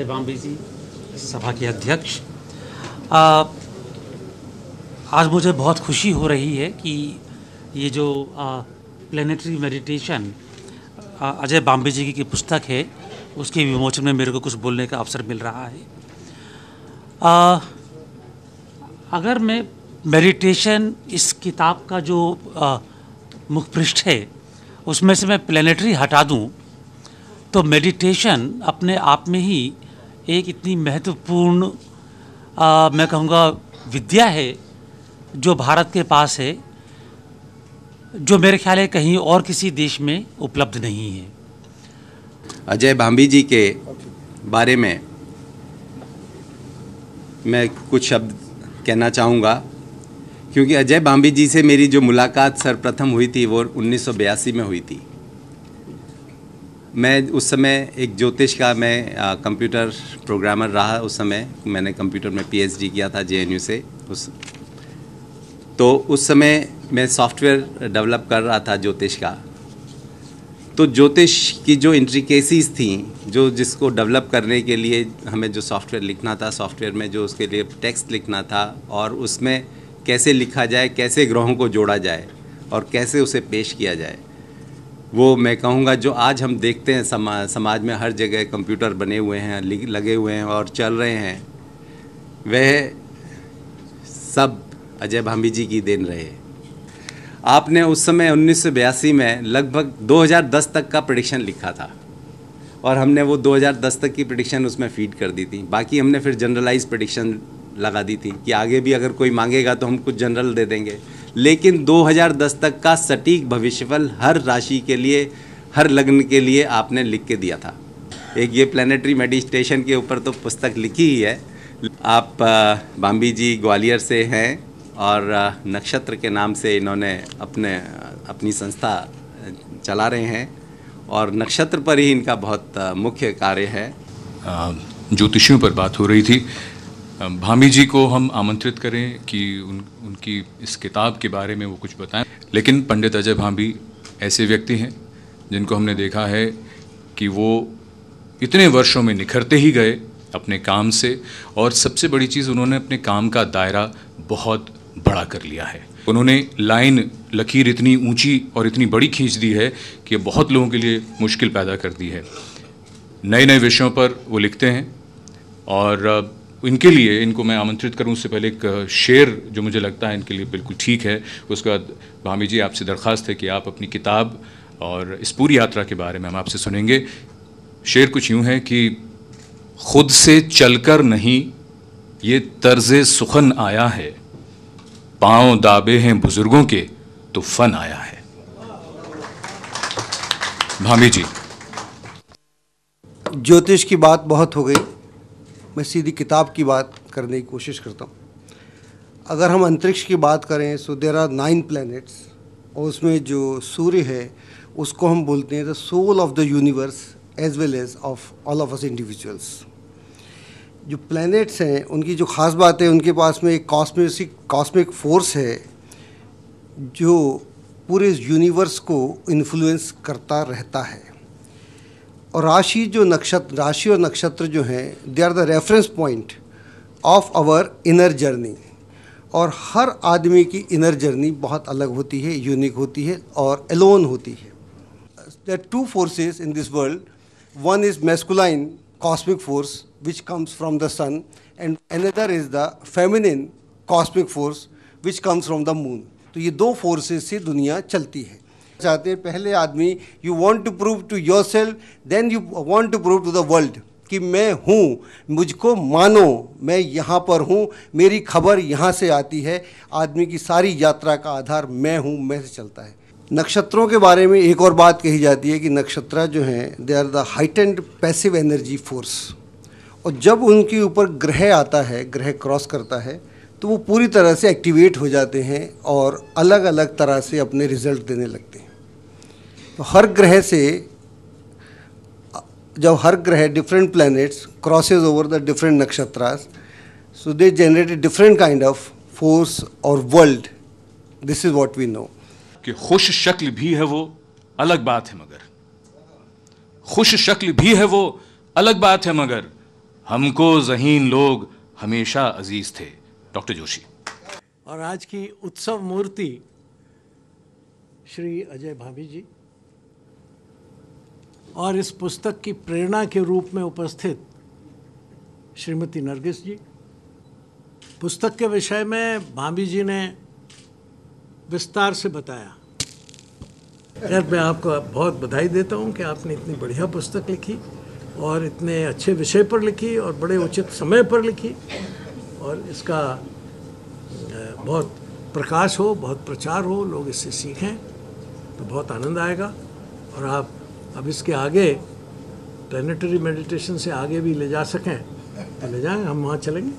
Ajay Bambi जी, सभा के अध्यक्ष, आज मुझे बहुत खुशी हो रही है कि ये जो प्लेनेटरी मेडिटेशन अजय बाम्बी जी की पुस्तक है, उसके विमोचन में मेरे को कुछ बोलने का अवसर मिल रहा है। अगर मैं मेडिटेशन इस किताब का जो मुख पृष्ठ है उसमें से मैं प्लेनेटरी हटा दूं तो मेडिटेशन अपने आप में ही एक इतनी महत्वपूर्ण मैं कहूँगा विद्या है जो भारत के पास है, जो मेरे ख्याल है कहीं और किसी देश में उपलब्ध नहीं है। अजय बाम्बी जी के बारे में मैं कुछ शब्द कहना चाहूँगा, क्योंकि अजय बाम्बी जी से मेरी जो मुलाकात सर्वप्रथम हुई थी वो 1982 में हुई थी। मैं उस समय एक ज्योतिष का कंप्यूटर प्रोग्रामर रहा। उस समय मैंने कंप्यूटर में पीएचडी किया था जेएनयू से। उस समय मैं सॉफ्टवेयर डेवलप कर रहा था ज्योतिष का। तो ज्योतिष की जो इंट्रिकेसीज थी, जिसको डेवलप करने के लिए हमें जो सॉफ्टवेयर लिखना था, सॉफ्टवेयर में जो उसके लिए टेक्स्ट लिखना था और उसमें कैसे लिखा जाए, कैसे ग्रहों को जोड़ा जाए और कैसे उसे पेश किया जाए, वो मैं कहूँगा जो आज हम देखते हैं समाज में हर जगह कंप्यूटर बने हुए हैं, लगे हुए हैं और चल रहे हैं, वह सब अजय बाम्बी जी की देन रहे। आपने उस समय 1982 में लगभग 2010 तक का प्रेडिक्शन लिखा था और हमने वो 2010 तक की प्रेडिक्शन उसमें फीड कर दी थी। बाकी हमने फिर जनरलाइज प्रेडिक्शन लगा दी थी कि आगे भी अगर कोई मांगेगा तो हम कुछ जनरल दे देंगे। लेकिन 2010 तक का सटीक भविष्यफल हर राशि के लिए, हर लग्न के लिए आपने लिख के दिया था। एक ये प्लेनेटरी मेडिटेशन के ऊपर तो पुस्तक लिखी ही है। आप बाम्बी जी ग्वालियर से हैं और नक्षत्र के नाम से इन्होंने अपनी संस्था चला रहे हैं और नक्षत्र पर ही इनका बहुत मुख्य कार्य है। ज्योतिषियों पर बात हो रही थी। बाम्बी जी को हम आमंत्रित करें कि उनकी इस किताब के बारे में वो कुछ बताएं। लेकिन पंडित अजय बाम्बी ऐसे व्यक्ति हैं जिनको हमने देखा है कि वो इतने वर्षों में निखरते ही गए अपने काम से, और सबसे बड़ी चीज़ उन्होंने अपने काम का दायरा बहुत बड़ा कर लिया है। उन्होंने लकीर इतनी ऊंची और इतनी बड़ी खींच दी है कि बहुत लोगों के लिए मुश्किल पैदा कर दी है। नए नए विषयों पर वो लिखते हैं और इनके लिए इनको मैं आमंत्रित करूं उससे पहले एक शेर जो मुझे लगता है इनके लिए बिल्कुल ठीक है। उसके बाद बाम्बी जी आपसे दरख्वास्त है कि आप अपनी किताब और इस पूरी यात्रा के बारे में हम आपसे सुनेंगे। शेर कुछ यूँ है कि खुद से चलकर नहीं ये तर्ज़े सुखन आया है, पाँव दाबे हैं बुजुर्गों के तो फन आया है। बाम्बी जी, ज्योतिष की बात बहुत हो गई, मैं सीधी किताब की बात करने की कोशिश करता हूँ। अगर हम अंतरिक्ष की बात करें सो देयर आर 9 प्लैनेट्स और उसमें जो सूर्य है उसको हम बोलते हैं the soul of the universe as well as of all of us individuals. जो प्लैनेट्स हैं उनकी जो ख़ास बात है, उनके पास में एक कॉस्मिक फोर्स है जो पूरे यूनिवर्स को इन्फ्लुएंस करता रहता है। और राशि और नक्षत्र जो हैं they are the reference point of our inner journey. और हर आदमी की इनर जर्नी बहुत अलग होती है, यूनिक होती है और एलोन होती है। There are 2 forces in this world, one is masculine cosmic force which comes from the sun and another is the feminine cosmic force which comes from the moon। तो ये 2 फोर्सेस से दुनिया चलती है। चाहते हैं पहले आदमी you want to prove to yourself then you want to prove to the world कि मैं हूँ, मुझको मानो, मैं यहाँ पर हूँ, मेरी खबर यहाँ से आती है। आदमी की सारी यात्रा का आधार मैं हूँ, मैं से चलता है। नक्षत्रों के बारे में एक और बात कही जाती है कि नक्षत्र जो हैं they are the heightened passive energy force. और जब उनके ऊपर ग्रह आता है, ग्रह क्रॉस करता है, तो वो पूरी तरह से एक्टिवेट हो जाते हैं और अलग अलग तरह से अपने रिजल्ट देने लगते हैं। तो हर ग्रह से जब हर ग्रह different planets crosses over the different नक्षत्रास, so they generate a different kind of force और world. This is what we know. कि खुश शक्ल भी है वो अलग बात है मगर, खुश शक्ल भी है वो अलग बात है मगर, हमको ज़हीन लोग हमेशा अजीज थे। डॉक्टर जोशी। और आज की उत्सव मूर्ति श्री अजय भाभी जी, और इस पुस्तक की प्रेरणा के रूप में उपस्थित श्रीमती नरगिस जी। पुस्तक के विषय में भाभी जी ने विस्तार से बताया। खैर, मैं आपको बहुत बधाई देता हूं कि आपने इतनी बढ़िया पुस्तक लिखी और इतने अच्छे विषय पर लिखी और बड़े उचित समय पर लिखी, और इसका बहुत प्रकाश हो, बहुत प्रचार हो, लोग इससे सीखें तो बहुत आनंद आएगा। और आप अब इसके आगे प्लैनेटरी मेडिटेशन से आगे भी ले जा सकें तो ले जाएं, हम वहाँ चलेंगे।